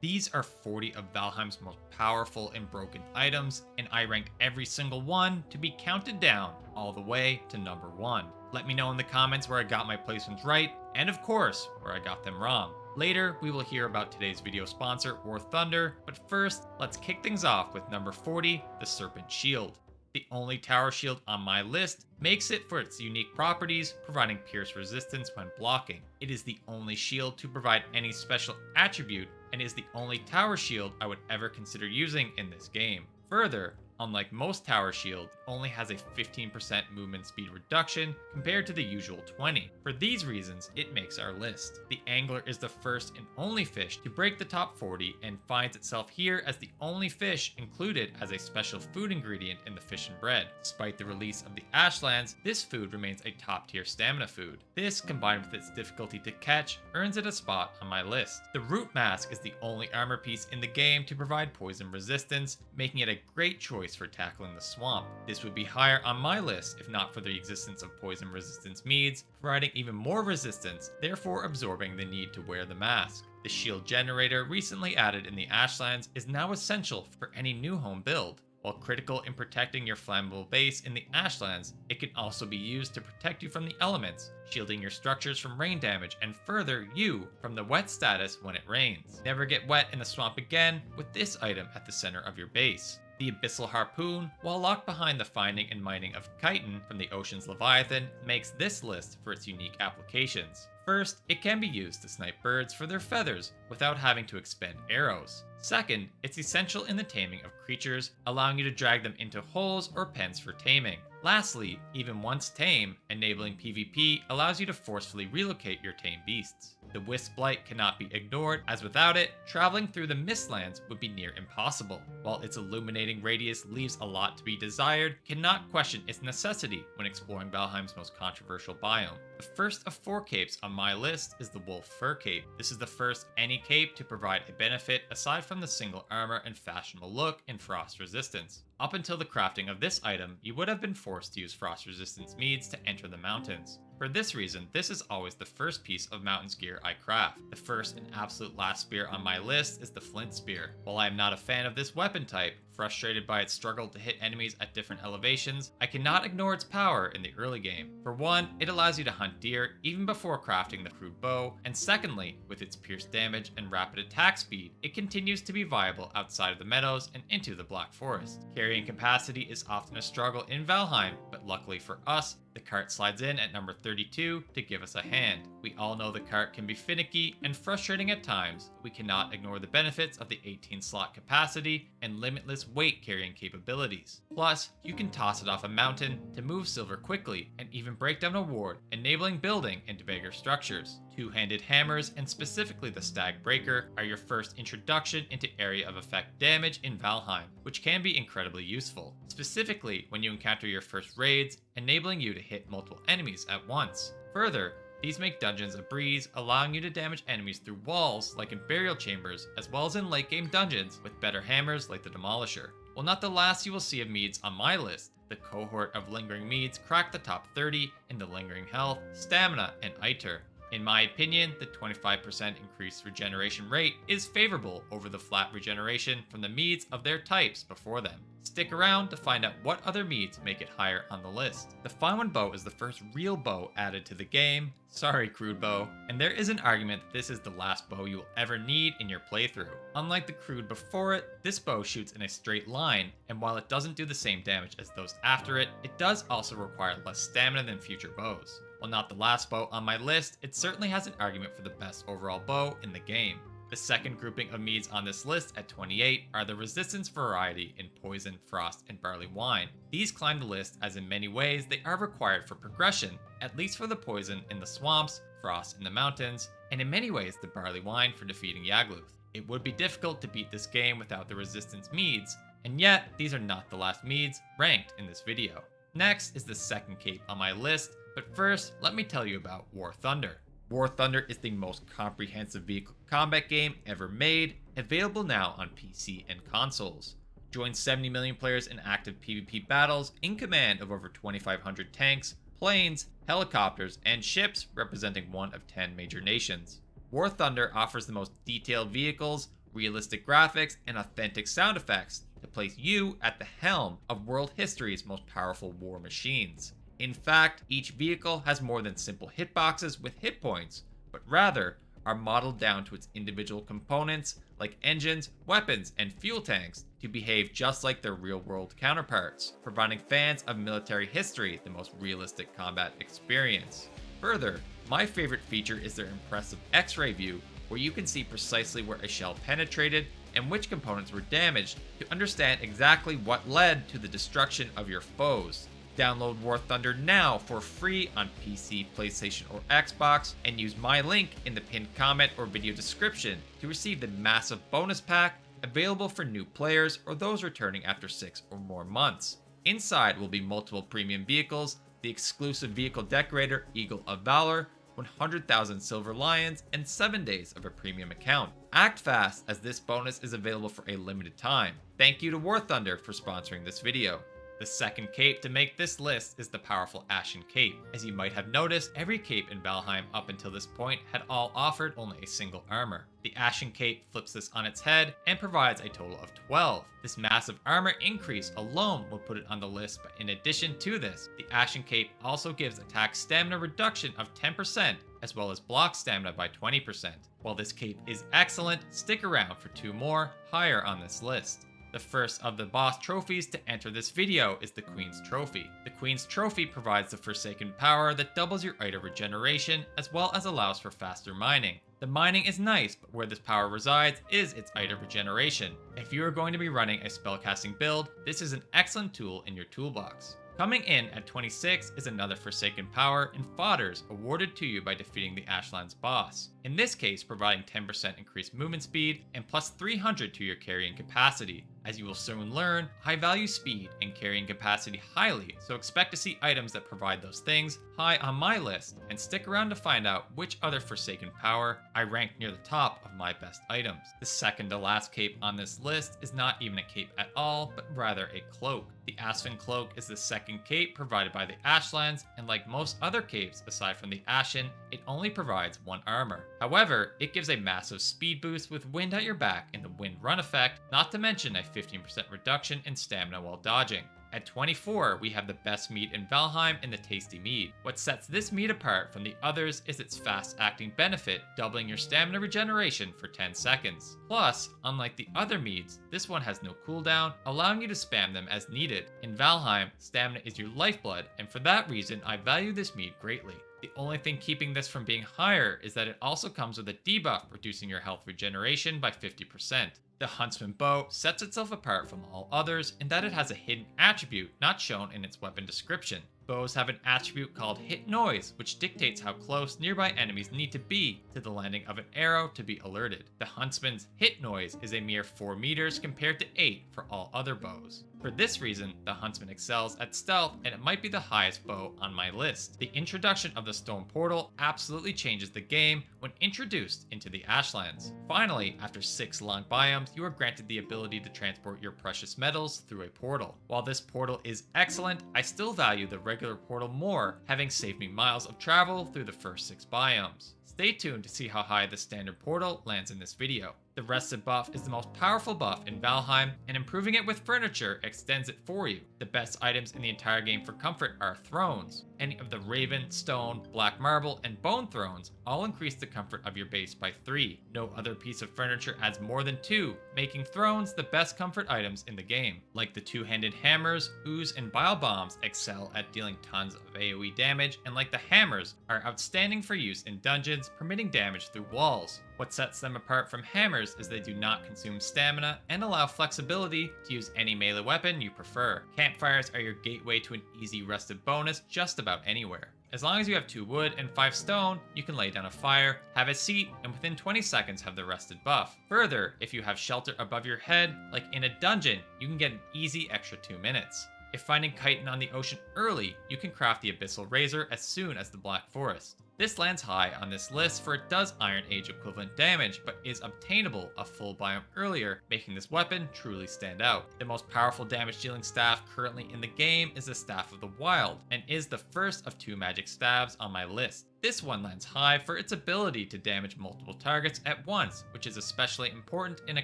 These are 40 of Valheim's most powerful and broken items, and I ranked every single one to be counted down all the way to number 1. Let me know in the comments where I got my placements right, and of course, where I got them wrong. Later, we will hear about today's video sponsor, War Thunder, but first, let's kick things off with number 40, the Serpent Shield. The only tower shield on my list makes it for its unique properties, providing pierce resistance when blocking. It is the only shield to provide any special attribute, and is the only tower shield I would ever consider using in this game. Further, unlike most tower shields, it only has a 15% movement speed reduction compared to the usual 20. For these reasons, it makes our list. The angler is the first and only fish to break the top 40 and finds itself here as the only fish included as a special food ingredient in the fish and bread. Despite the release of the Ashlands, this food remains a top tier stamina food. This, combined with its difficulty to catch, earns it a spot on my list. The root mask is the only armor piece in the game to provide poison resistance, making it a great choice for tackling the swamp. This would be higher on my list if not for the existence of poison resistance meads, providing even more resistance, therefore absorbing the need to wear the mask. The shield generator recently added in the Ashlands is now essential for any new home build. While critical in protecting your flammable base in the Ashlands, it can also be used to protect you from the elements, shielding your structures from rain damage and further you from the wet status when it rains. Never get wet in the swamp again with this item at the center of your base. The Abyssal Harpoon, while locked behind the finding and mining of chitin from the ocean's Leviathan, makes this list for its unique applications. First, it can be used to snipe birds for their feathers without having to expend arrows. Second, it's essential in the taming of creatures, allowing you to drag them into holes or pens for taming. Lastly, even once tame, enabling PvP allows you to forcefully relocate your tame beasts. The Wisp Blight cannot be ignored, as without it, traveling through the Mistlands would be near impossible. While its illuminating radius leaves a lot to be desired, cannot question its necessity when exploring Valheim's most controversial biome. The first of 4 capes on my list is the Wolf Fur Cape. This is the first any cape to provide a benefit aside from the single armor and fashionable look and frost resistance. Up until the crafting of this item, you would have been forced to use frost resistance meads to enter the mountains. For this reason, this is always the first piece of mountains gear I craft. The first and absolute last spear on my list is the Flint Spear. While I am not a fan of this weapon type, frustrated by its struggle to hit enemies at different elevations, I cannot ignore its power in the early game. For one, it allows you to hunt deer even before crafting the crude bow, and secondly, with its pierce damage and rapid attack speed, it continues to be viable outside of the meadows and into the Black Forest. Carrying capacity is often a struggle in Valheim, but luckily for us, the cart slides in at number 32 to give us a hand. We all know the cart can be finicky and frustrating at times, but we cannot ignore the benefits of the 18 slot capacity and limitless weight carrying capabilities. Plus, you can toss it off a mountain to move silver quickly and even break down a ward, enabling building into bigger structures. Two-handed hammers, and specifically the Stag Breaker, are your first introduction into area of effect damage in Valheim, which can be incredibly useful, specifically when you encounter your first raids, enabling you to hit multiple enemies at once. Further, these make dungeons a breeze, allowing you to damage enemies through walls like in burial chambers, as well as in late game dungeons with better hammers like the Demolisher. While not the last you will see of meads on my list, the cohort of lingering meads cracked the top 30 in the lingering health, stamina, and iter. In my opinion, the 25% increased regeneration rate is favorable over the flat regeneration from the meads of their types before them. Stick around to find out what other meads make it higher on the list. The Fine Bow is the first real bow added to the game. Sorry, crude bow. And there is an argument that this is the last bow you will ever need in your playthrough. Unlike the crude before it, this bow shoots in a straight line, and while it doesn't do the same damage as those after it, it does also require less stamina than future bows. While not the last bow on my list, it certainly has an argument for the best overall bow in the game. The second grouping of meads on this list at 28 are the resistance variety in Poison, Frost, and Barley Wine. These climb the list as in many ways they are required for progression, at least for the Poison in the swamps, Frost in the mountains, and in many ways the Barley Wine for defeating Yagluth. It would be difficult to beat this game without the resistance meads, and yet these are not the last meads ranked in this video. Next is the second cape on my list, but first let me tell you about War Thunder. War Thunder is the most comprehensive vehicle combat game ever made, available now on PC and consoles. Join 70 million players in active PvP battles in command of over 2,500 tanks, planes, helicopters, and ships representing one of 10 major nations. War Thunder offers the most detailed vehicles, realistic graphics, and authentic sound effects to place you at the helm of world history's most powerful war machines. In fact, each vehicle has more than simple hitboxes with hit points, but rather are modeled down to its individual components like engines, weapons, and fuel tanks to behave just like their real-world counterparts, providing fans of military history the most realistic combat experience. Further, my favorite feature is their impressive X-ray view, where you can see precisely where a shell penetrated and which components were damaged to understand exactly what led to the destruction of your foes. Download War Thunder now for free on PC, PlayStation, or Xbox, and use my link in the pinned comment or video description to receive the massive bonus pack available for new players or those returning after 6 or more months. Inside will be multiple premium vehicles, the exclusive vehicle decorator Eagle of Valor, 100,000 Silver Lions, and 7 days of a premium account. Act fast, as this bonus is available for a limited time. Thank you to War Thunder for sponsoring this video. The second cape to make this list is the powerful Ashen Cape. As you might have noticed, every cape in Valheim up until this point had all offered only a single armor. The Ashen Cape flips this on its head and provides a total of 12. This massive armor increase alone will put it on the list, but in addition to this, the Ashen Cape also gives attack stamina reduction of 10%, as well as block stamina by 20%. While this cape is excellent, stick around for 2 more higher on this list. The first of the boss trophies to enter this video is the Queen's Trophy. The Queen's Trophy provides the Forsaken power that doubles your item regeneration, as well as allows for faster mining. The mining is nice, but where this power resides is its item regeneration. If you are going to be running a spellcasting build, this is an excellent tool in your toolbox. Coming in at 26 is another Forsaken power in Fodders, awarded to you by defeating the Ashlands boss. In this case, providing 10% increased movement speed and plus 300 to your carrying capacity. As you will soon learn, I value speed and carrying capacity highly, so expect to see items that provide those things high on my list, and stick around to find out which other Forsaken power I rank near the top of my best items. The second to last cape on this list is not even a cape at all, but rather a cloak. The Aspen Cloak is the second cape provided by the Ashlands, and like most other capes aside from the Ashen, it only provides 1 armor. However, it gives a massive speed boost with wind at your back and the wind run effect, not to mention a 15% reduction in stamina while dodging. At 24, we have the best mead in Valheim and the Tasty Mead. What sets this mead apart from the others is its fast-acting benefit, doubling your stamina regeneration for 10 seconds. Plus, unlike the other meads, this one has no cooldown, allowing you to spam them as needed. In Valheim, stamina is your lifeblood, and for that reason, I value this mead greatly. The only thing keeping this from being higher is that it also comes with a debuff, reducing your health regeneration by 50%. The Huntsman Bow sets itself apart from all others in that it has a hidden attribute not shown in its weapon description. Bows have an attribute called Hit Noise, which dictates how close nearby enemies need to be to the landing of an arrow to be alerted. The Huntsman's Hit Noise is a mere 4 meters compared to 8 for all other bows. For this reason, the Huntsman excels at stealth, and it might be the highest bow on my list. The introduction of the Stone Portal absolutely changes the game when introduced into the Ashlands. Finally, after 6 long biomes, you are granted the ability to transport your precious metals through a portal. While this portal is excellent, I still value the regular portal more, having saved me miles of travel through the first 6 biomes. Stay tuned to see how high the standard portal lands in this video. The Rested buff is the most powerful buff in Valheim, and improving it with furniture extends it for you. The best items in the entire game for comfort are thrones. Any of the Raven, Stone, Black Marble, and Bone thrones all increase the comfort of your base by 3. No other piece of furniture adds more than 2, making thrones the best comfort items in the game. Like the 2-handed hammers, ooze, and bile bombs excel at dealing tons of AoE damage, and like the hammers, are outstanding for use in dungeons, permitting damage through walls. What sets them apart from hammers is they do not consume stamina and allow flexibility to use any melee weapon you prefer. Campfires are your gateway to an easy rested bonus just about anywhere. As long as you have 2 wood and 5 stone, you can lay down a fire, have a seat, and within 20 seconds have the rested buff. Further, if you have shelter above your head, like in a dungeon, you can get an easy extra 2 minutes. If finding chitin on the ocean early, you can craft the Abyssal Razor as soon as the Black Forest. This lands high on this list for it does Iron Age equivalent damage, but is obtainable a full biome earlier, making this weapon truly stand out. The most powerful damage dealing staff currently in the game is the Staff of the Wild, and is the first of 2 magic staves on my list. This one lands high for its ability to damage multiple targets at once, which is especially important in a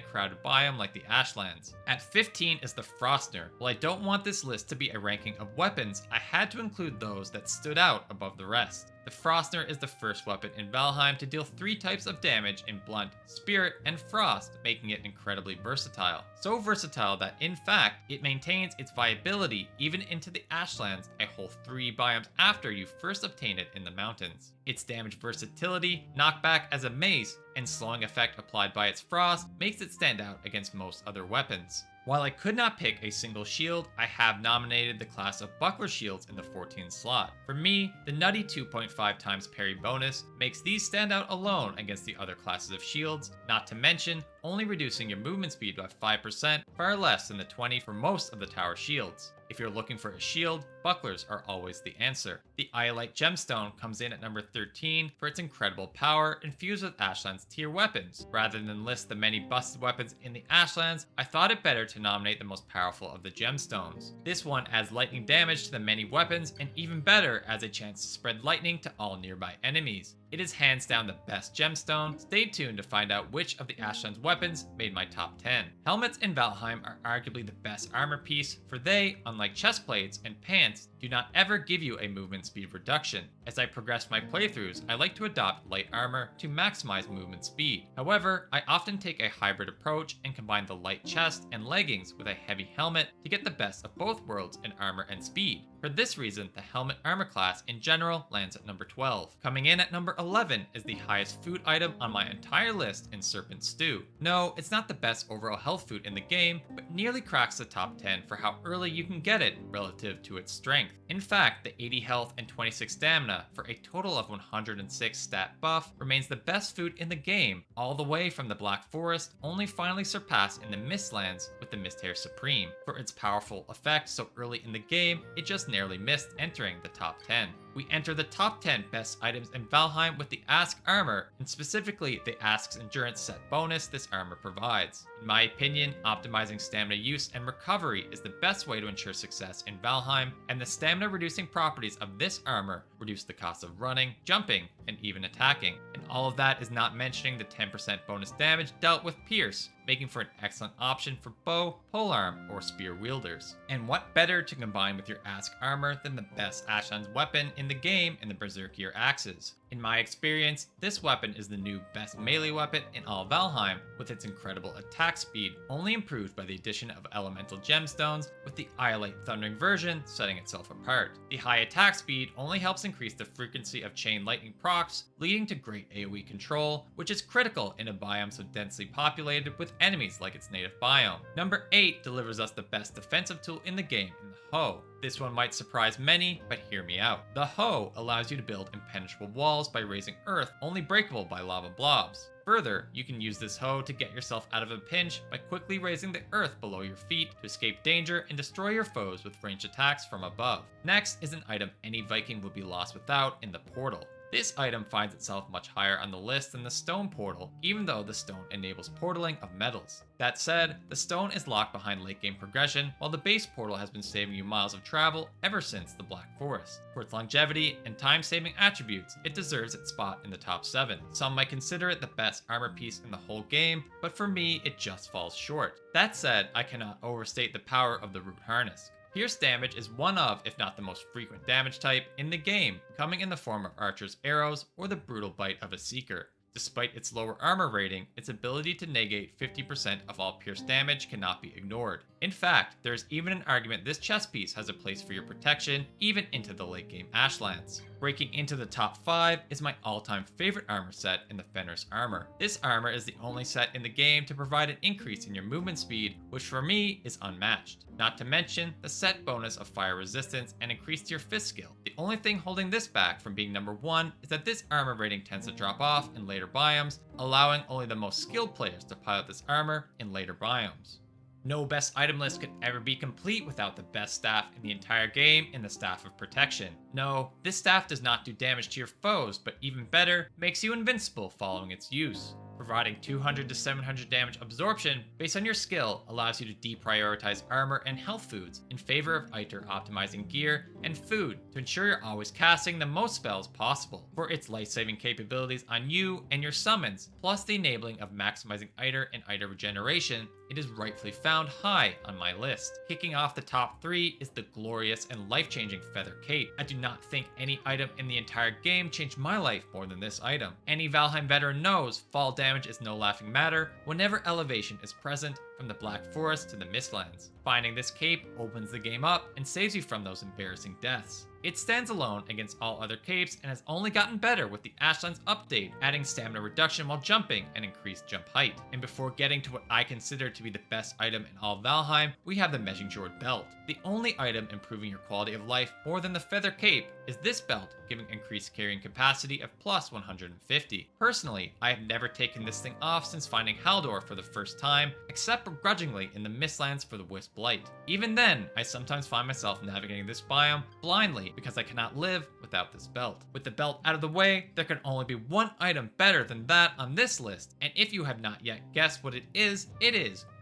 crowded biome like the Ashlands. At 15 is the Frostner. While I don't want this list to be a ranking of weapons, I had to include those that stood out above the rest. The Frostner is the first weapon in Valheim to deal 3 types of damage in Blunt, Spirit, and Frost, making it incredibly versatile. So versatile that, in fact, it maintains its viability even into the Ashlands a whole 3 biomes after you first obtain it in the mountains. Its damage versatility, knockback as a mace, and slowing effect applied by its frost makes it stand out against most other weapons. While I could not pick a single shield, I have nominated the class of buckler shields in the 14th slot. For me, the nutty 2.5 times parry bonus makes these stand out alone against the other classes of shields, not to mention only reducing your movement speed by 5%, far less than the 20 for most of the tower shields. If you're looking for a shield, bucklers are always the answer. The Iolite Gemstone comes in at number 13 for its incredible power infused with Ashlands tier weapons. Rather than list the many busted weapons in the Ashlands, I thought it better to nominate the most powerful of the gemstones. This one adds lightning damage to the many weapons, and even better, adds a chance to spread lightning to all nearby enemies. It is hands down the best gemstone. Stay tuned to find out which of the Ashlands weapons made my top 10. Helmets in Valheim are arguably the best armor piece, for they, unlike chest plates and pants, do not ever give you a movement speed reduction. As I progress my playthroughs, I like to adopt light armor to maximize movement speed. However, I often take a hybrid approach and combine the light chest and leggings with a heavy helmet to get the best of both worlds in armor and speed. For this reason, the helmet armor class in general lands at number 12. Coming in at number 11 is the highest food item on my entire list in Serpent Stew. No, it's not the best overall health food in the game, but nearly cracks the top 10 for how early you can get it relative to its strength. In fact, the 80 health and 26 stamina for a total of 106 stat buff remains the best food in the game, all the way from the Black Forest, only finally surpassed in the Mistlands with the Misthair Supreme. For its powerful effect so early in the game, it just narrowly missed entering the top 10. We enter the top 10 best items in Valheim with the Ask armor, and specifically the Ask's endurance set bonus this armor provides. In my opinion, optimizing stamina use and recovery is the best way to ensure success in Valheim, and the stamina reducing properties of this armor reduce the cost of running, jumping, and even attacking. And all of that is not mentioning the 10% bonus damage dealt with Pierce, making for an excellent option for bow, polearm, or spear wielders. And what better to combine with your Ask armor than the best Ashlands weapon in the game in the Berserkier axes. In my experience, this weapon is the new best melee weapon in all Valheim, with its incredible attack speed only improved by the addition of elemental gemstones, with the Iolite Thundering version setting itself apart. The high attack speed only helps increase the frequency of chain lightning procs, leading to great AoE control, which is critical in a biome so densely populated with enemies like its native biome. Number 8 delivers us the best defensive tool in the game in the hoe. This one might surprise many, but hear me out. The hoe allows you to build impenetrable walls by raising earth, only breakable by lava blobs. Further, you can use this hoe to get yourself out of a pinch by quickly raising the earth below your feet to escape danger and destroy your foes with ranged attacks from above. Next is an item any Viking would be lost without in the portal. This item finds itself much higher on the list than the stone portal, even though the stone enables portaling of metals. That said, the stone is locked behind late game progression, while the base portal has been saving you miles of travel ever since the Black Forest. For its longevity and time-saving attributes, it deserves its spot in the top 7. Some might consider it the best armor piece in the whole game, but for me, it just falls short. That said, I cannot overstate the power of the Root Harness. Pierce damage is one of, if not the most frequent damage type in the game, coming in the form of Archer's arrows or the brutal bite of a Seeker. Despite its lower armor rating, its ability to negate 50% of all pierce damage cannot be ignored. In fact, there is even an argument this chest piece has a place for your protection, even into the late game Ashlands. Breaking into the top 5 is my all-time favorite armor set in the Fenris armor. This armor is the only set in the game to provide an increase in your movement speed, which for me is unmatched. Not to mention the set bonus of fire resistance and increase to your fist skill. The only thing holding this back from being number 1 is that this armor rating tends to drop off in later biomes, allowing only the most skilled players to pilot this armor in later biomes. No best item list could ever be complete without the best staff in the entire game in the Staff of Protection. No, this staff does not do damage to your foes, but even better, makes you invincible following its use. Providing 200 to 700 damage absorption based on your skill allows you to deprioritize armor and health foods in favor of iter optimizing gear and food to ensure you're always casting the most spells possible. For its life-saving capabilities on you and your summons, plus the enabling of maximizing iter and iter regeneration, it is rightfully found high on my list. Kicking off the top 3 is the glorious and life-changing Feather Cape. I do not think any item in the entire game changed my life more than this item. Any Valheim veteran knows fall damage is no laughing matter whenever elevation is present from the Black Forest to the Mistlands. Finding this cape opens the game up and saves you from those embarrassing deaths. It stands alone against all other capes and has only gotten better with the Ashlands update, adding stamina reduction while jumping and increased jump height. And before getting to what I consider to be the best item in all Valheim, we have the Meshing Jord belt. The only item improving your quality of life more than the Feather Cape is this belt, giving increased carrying capacity of plus 150. Personally, I have never taken this thing off since finding Haldor for the first time, except begrudgingly in the Mistlands for the Wisp Blight. Even then, I sometimes find myself navigating this biome blindly because I cannot live without this belt. With the belt out of the way, there can only be one item better than that on this list, and if you have not yet guessed what it is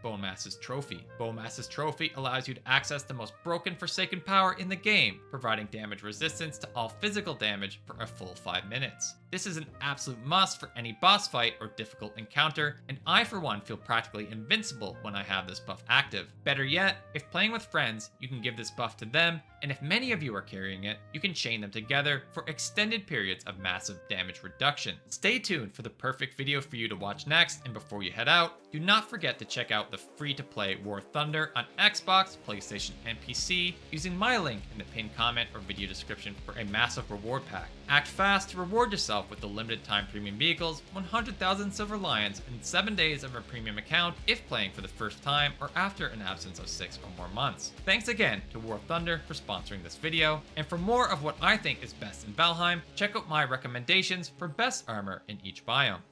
Bonemass's Trophy. Bonemass's Trophy allows you to access the most broken Forsaken power in the game, providing damage resistance to all physical damage for a full 5 minutes. This is an absolute must for any boss fight or difficult encounter, and I for one feel practically invincible when I have this buff active. Better yet, if playing with friends, you can give this buff to them, and if many of you are carrying it, you can chain them together for extended periods of massive damage reduction. Stay tuned for the perfect video for you to watch next, and before you head out, do not forget to check out the free-to-play War Thunder on Xbox, PlayStation, and PC using my link in the pinned comment or video description for a massive reward pack. Act fast to reward yourself with the limited time premium vehicles, 100,000 Silver Lions, and 7 days of a premium account if playing for the first time or after an absence of 6 or more months. Thanks again to War Thunder for sponsoring this video, and for more of what I think is best in Valheim, check out my recommendations for best armor in each biome.